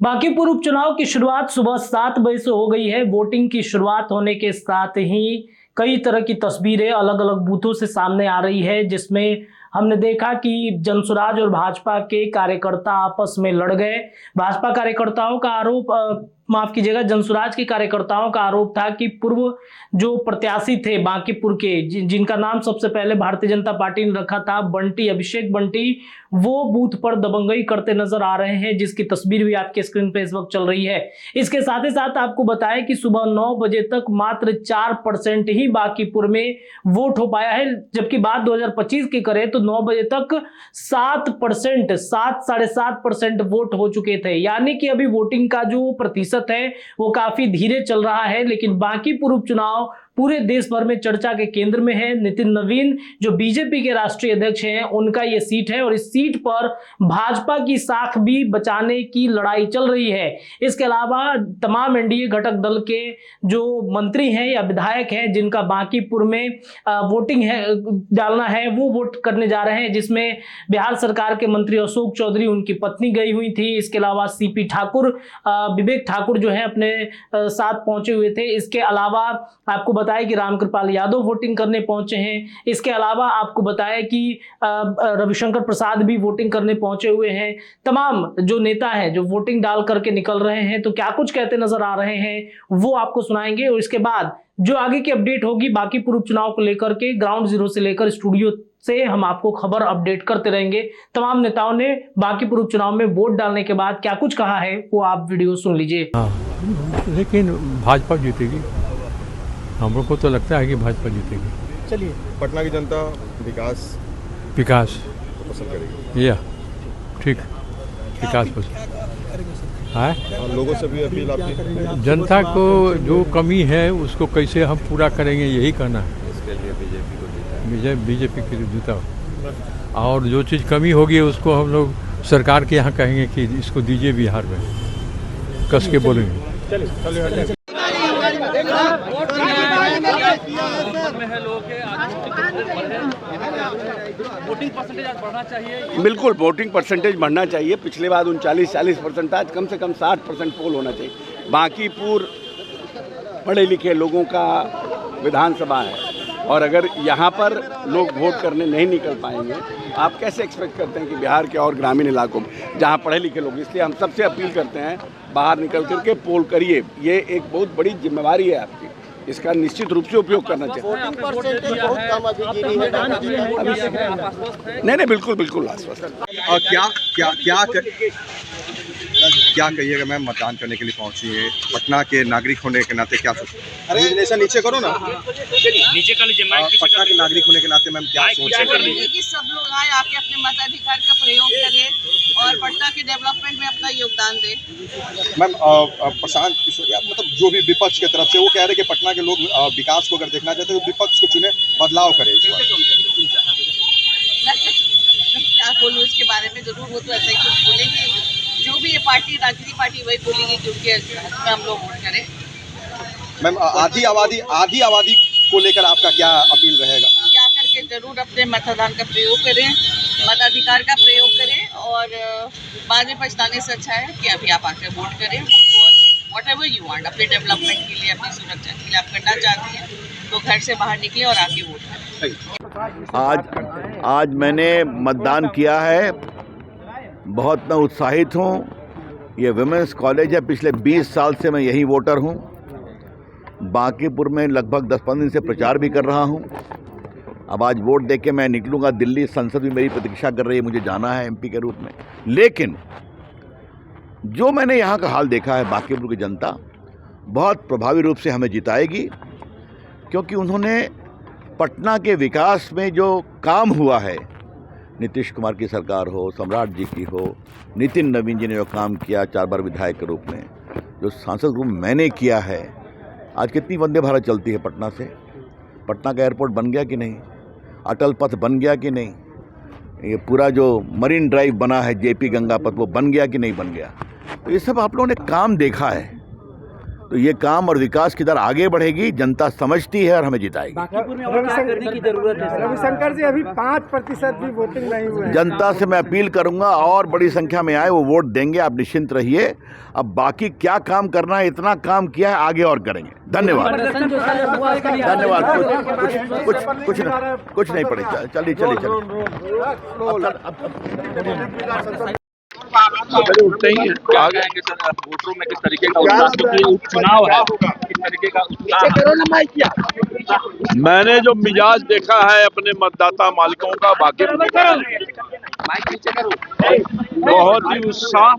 बांकीपुर उपचुनाव की शुरुआत सुबह 7 बजे से हो गई है। वोटिंग की शुरुआत होने के साथ ही कई तरह की तस्वीरें अलग अलग बूथों से सामने आ रही है, जिसमें हमने देखा कि जनसुराज और भाजपा के कार्यकर्ता आपस में लड़ गए। भाजपा कार्यकर्ताओं का आरोप माफ कीजिएगा, जनसुराज के कार्यकर्ताओं का आरोप था कि पूर्व जो प्रत्याशी थे बांकीपुर के, जिनका नाम सबसे पहले भारतीय जनता पार्टी ने रखा था, बंटी, अभिषेक बंटी, वो बूथ पर दबंगई करते नजर आ रहे हैं, जिसकी तस्वीर भी आपके स्क्रीन पे इस वक्त चल रही है। इसके साथ ही साथ आपको बताएं कि सुबह 9 बजे तक मात्र 4% ही बांकीपुर में वोट हो पाया है, जबकि बात 2025 की करें तो 9 बजे तक 7%, 7-7.5% वोट हो चुके थे। यानी कि अभी वोटिंग का जो प्रतिशत है वो काफी धीरे चल रहा है। लेकिन बांकीपुर उपचुनाव पूरे देश भर में चर्चा के केंद्र में है। नितिन नवीन जो बीजेपी के राष्ट्रीय अध्यक्ष हैं, उनका ये सीट है और इस सीट पर भाजपा की साख भी बचाने की लड़ाई चल रही है। इसके अलावा तमाम एनडीए घटक दल के जो मंत्री हैं या विधायक हैं, जिनका बांकीपुर में वोटिंग है डालना है, वो वोट करने जा रहे हैं, जिसमें बिहार सरकार के मंत्री अशोक चौधरी, उनकी पत्नी गई हुई थी। इसके अलावा सीपी ठाकुर, विवेक ठाकुर जो है अपने साथ पहुंचे हुए थे। इसके अलावा आपको बताया कि रामकृपाल यादव वोटिंग करने पहुंचे हैं। इसके अलावा आपको बताया कि रविशंकर प्रसाद भी वोटिंग करने पहुंचे हुए हैं। तमाम जो नेता हैं जो वोटिंग डाल करके निकल रहे हैं, तो क्या कुछ कहते नजर आ रहे हैं वो आपको सुनाएंगे। और इसके बाद जो आगे की अपडेट होगी बांकीपुर उपचुनाव को लेकर के, ग्राउंड जीरो से लेकर स्टूडियो से हम आपको खबर अपडेट करते रहेंगे। तमाम नेताओं ने बांकीपुर उपचुनाव में वोट डालने के बाद क्या कुछ कहा है वो आप वीडियो सुन लीजिए। लेकिन भाजपा जीतेगी, हम लोग को तो लगता है कि भाजपा जीतेगी। चलिए, पटना की जनता विकास को पसंद करेगी। या ठीक, विकास पसंद है। और लोगों से भी अपील आपकी, जनता को जो कमी है उसको कैसे हम पूरा करेंगे, यही कहना है। इसके लिए बीजेपी को बीजेपी के जीता, और जो चीज़ कमी होगी उसको हम लोग सरकार के यहाँ कहेंगे कि इसको दीजिए, बिहार में कस के बोलेंगे। बिल्कुल वोटिंग परसेंटेज बढ़ना चाहिए। पिछले बार 39-40% था, कम से कम 60% पोल होना चाहिए। बांकीपुर पढ़े लिखे लोगों का विधानसभा है, और अगर यहाँ पर लोग वोट करने नहीं निकल पाएंगे, आप कैसे एक्सपेक्ट करते हैं कि बिहार के और ग्रामीण इलाकों में जहाँ पढ़े लिखे लोग, इसलिए हम सबसे अपील करते हैं बाहर निकल करके पोल करिए। ये एक बहुत बड़ी जिम्मेवारी है आपकी, इसका निश्चित रूप से उपयोग करना चाहिए। नहीं, बिल्कुल आश्वस्त। और क्या कहिएगा मैम, मतदान करने के लिए पहुंची है, पटना के नागरिक होने के नाते क्या सोच? अरे नीचे करो ना, नीचे कर लीजिए। पटना के नागरिक होने के नाते मैम क्या सोच है कि सब लोग आए, आके अपने मताधिकार का प्रयोग करें और पटना के डेवलपमेंट में अपना योगदान दें। मैम प्रशांत किशोर, मतलब जो भी विपक्ष की तरफ से वो कह रहे हैं कि पटना के लोग विकास को अगर देखना चाहते हैं तो विपक्ष को चुने, बदलाव करें इस बार। क्या बोलूँ इसके बारे में, जरूर वो तो ऐसा ही कुछ बोलेंगे। जो भी ये पार्टी, राजनीतिक पार्टी, वही बोलेंगे कि उनके हक में हम लोग वोट करें। मैम आधी आबादी को लेकर आपका क्या अपील रहेगा? क्या करके जरूर अपने मतदान का प्रयोग करें, मताधिकार का प्रयोग करें, और बाद में पछताने से अच्छा है कि अभी आप आकर वोट करें। वॉट एवर यू वांट, अपने डेवलपमेंट के लिए, अपनी सुरक्षा के लिए आप करना चाहते हैं तो घर से बाहर निकले और आके वोट करें। आज मैंने मतदान किया है, बहुत मैं उत्साहित हूँ। ये वुमेंस कॉलेज है, पिछले 20 साल से मैं यही वोटर हूँ। बांकीपुर में लगभग 10-15 दिन से प्रचार भी कर रहा हूँ। अब आज वोट दे के मैं निकलूँगा दिल्ली, संसद भी मेरी प्रतीक्षा कर रही है, मुझे जाना है एमपी के रूप में। लेकिन जो मैंने यहाँ का हाल देखा है, बांकीपुर की जनता बहुत प्रभावी रूप से हमें जिताएगी, क्योंकि उन्होंने पटना के विकास में जो काम हुआ है, नीतीश कुमार की सरकार हो, सम्राट जी की हो, नितिन नवीन जी ने जो काम किया 4 बार विधायक के रूप में, जो सांसद रूप में मैंने किया है। आज कितनी वंदे भारत चलती है पटना से? पटना का एयरपोर्ट बन गया कि नहीं? अटल पथ बन गया कि नहीं? ये पूरा जो मरीन ड्राइव बना है, जेपी गंगा पथ, वो बन गया कि नहीं बन गया? तो ये सब आप लोगों ने काम देखा है। तो ये काम और विकास की तरह आगे बढ़ेगी, जनता समझती है और हमें जिताएगी। बांकीपुर में और क्या करने की जरूरत है? रविशंकर जी, अभी 5% भी वोटिंग नहीं हुए। जनता से मैं अपील करूंगा और बड़ी संख्या में आए, वो वोट देंगे, आप निश्चिंत रहिए। अब बाकी क्या काम करना है, इतना काम किया है, आगे और करेंगे। धन्यवाद। धन्यवाद। कुछ नहीं पड़े। चलिए। उठते ही आगे वोटरों में किस तरीके का उत्साह, क्योंकि उपचुनाव है, किस तरीके का उत्साह। मैंने जो मिजाज देखा है अपने मतदाता मालिकों का, बांकीपुर का, बहुत ही उत्साह,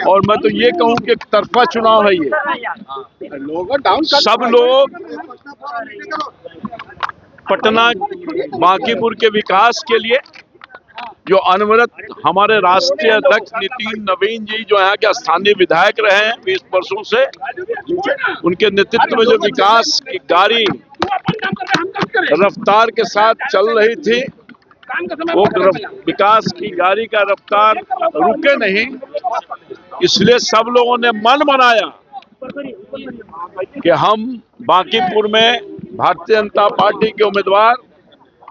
और मैं तो ये कहूँ कि एक तरफा चुनाव है ये। सब लोग पटना बांकीपुर के विकास के लिए जो अनवरत हमारे राष्ट्रीय अध्यक्ष नितिन नवीन जी, जो यहाँ के स्थानीय विधायक रहे हैं 20 वर्षों से, उनके नेतृत्व में जो विकास की गाड़ी रफ्तार के साथ चल रही थी, वो विकास की गाड़ी का रफ्तार रुके नहीं, इसलिए सब लोगों ने मन बनाया कि हम बांकीपुर में भारतीय जनता पार्टी के उम्मीदवार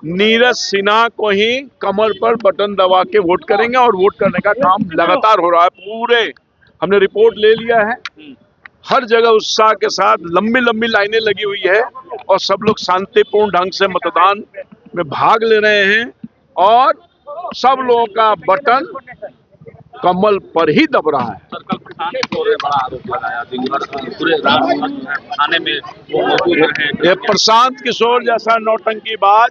नीरज सिन्हा को ही कमर पर बटन दबा के वोट करेंगे, और वोट करने का काम लगातार हो रहा है। पूरे हमने रिपोर्ट ले लिया है, हर जगह उत्साह के साथ लंबी लंबी लाइनें लगी हुई है, और सब लोग शांतिपूर्ण ढंग से मतदान में भाग ले रहे हैं, और सब लोगों का बटन कमल पर ही दब रहा है। कल प्रशांत किशोर ने बड़ा आरोप लगाया, दिन भर पूरे रात थाने में वो मौजूद रहे। ये प्रशांत किशोर जैसा नौटंकीबाज,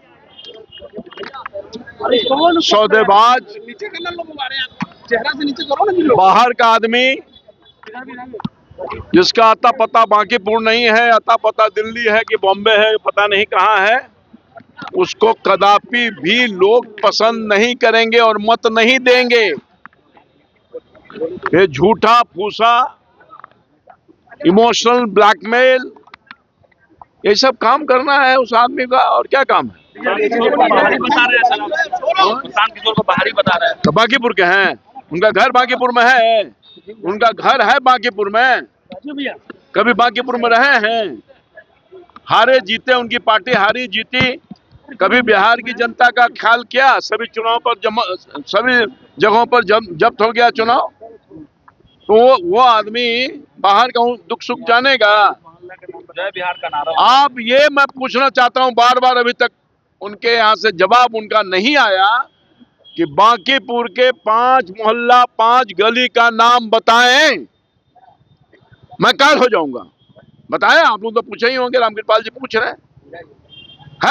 सौदेबाज, बाहर का आदमी, जिसका अता पता बांकीपुर नहीं है, अता पता दिल्ली है कि बॉम्बे है, पता नहीं कहाँ है, उसको कदापि भी लोग पसंद नहीं करेंगे और मत नहीं देंगे। ये झूठा फूसा, इमोशनल ब्लैकमेल, ये सब काम करना है उस आदमी का, और क्या काम है। प्रशांत किशोर को बाहरी बता रहे हैं। बांकीपुर के हैं, उनका घर बांकीपुर में है, उनका घर है बांकीपुर में, कभी बांकीपुर में रहे हैं, हारे जीते, उनकी पार्टी हारी जीती, कभी बिहार की जनता का ख्याल किया? सभी चुनाव पर सभी जगहों पर जब्त हो गया चुनाव, तो वो आदमी बाहर का दुख सुख जानेगा। जय बिहार का नारा। आप ये मैं पूछना चाहता हूं, बार बार अभी तक उनके यहाँ से जवाब उनका नहीं आया कि बांकीपुर के 5 मोहल्ला 5 गली का नाम बताएं। मैं काल हो जाऊंगा। बताएं, आप लोग तो पूछे ही होंगे, रामकृपाल जी पूछ रहे हैं,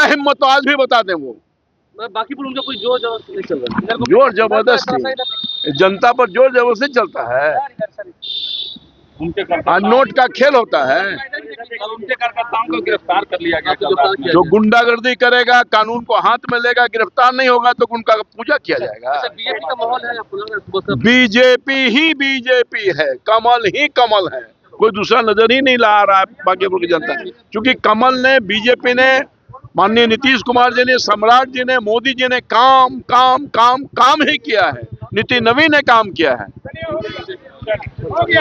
हिम्मत तो आज भी बता दें। वो बांकीपुर उनका कोई जोर जबरदस्ती नहीं चल रहा है। जोर जबरदस्ती जनता पर जोर जबरदस्ती चलता है, नोट का खेल होता है। उनके कार्यकर्ताओं को गिरफ्तार कर लिया गया। जो गुंडागर्दी करेगा, कानून को हाथ में लेगा, गिरफ्तार नहीं होगा तो उनका पूजा किया जाएगा। बीजेपी का माहौल है, बीजेपी ही बीजेपी है, कमल ही कमल है, कोई दूसरा नजर ही नहीं ला रहा है बांकीपुर की जनता। क्योंकि कमल ने, बीजेपी ने, माननीय नीतीश कुमार जी ने, सम्राट जी ने, मोदी जी ने काम काम काम काम ही किया है, नितिन नवीन ने काम किया है।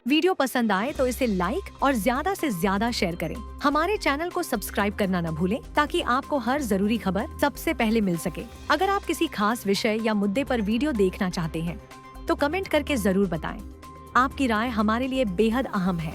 वीडियो पसंद आए तो इसे लाइक और ज्यादा से ज्यादा शेयर करें। हमारे चैनल को सब्सक्राइब करना न भूलें ताकि आपको हर जरूरी खबर सबसे पहले मिल सके। अगर आप किसी खास विषय या मुद्दे पर वीडियो देखना चाहते हैं तो कमेंट करके जरूर बताएं। आपकी राय हमारे लिए बेहद अहम है।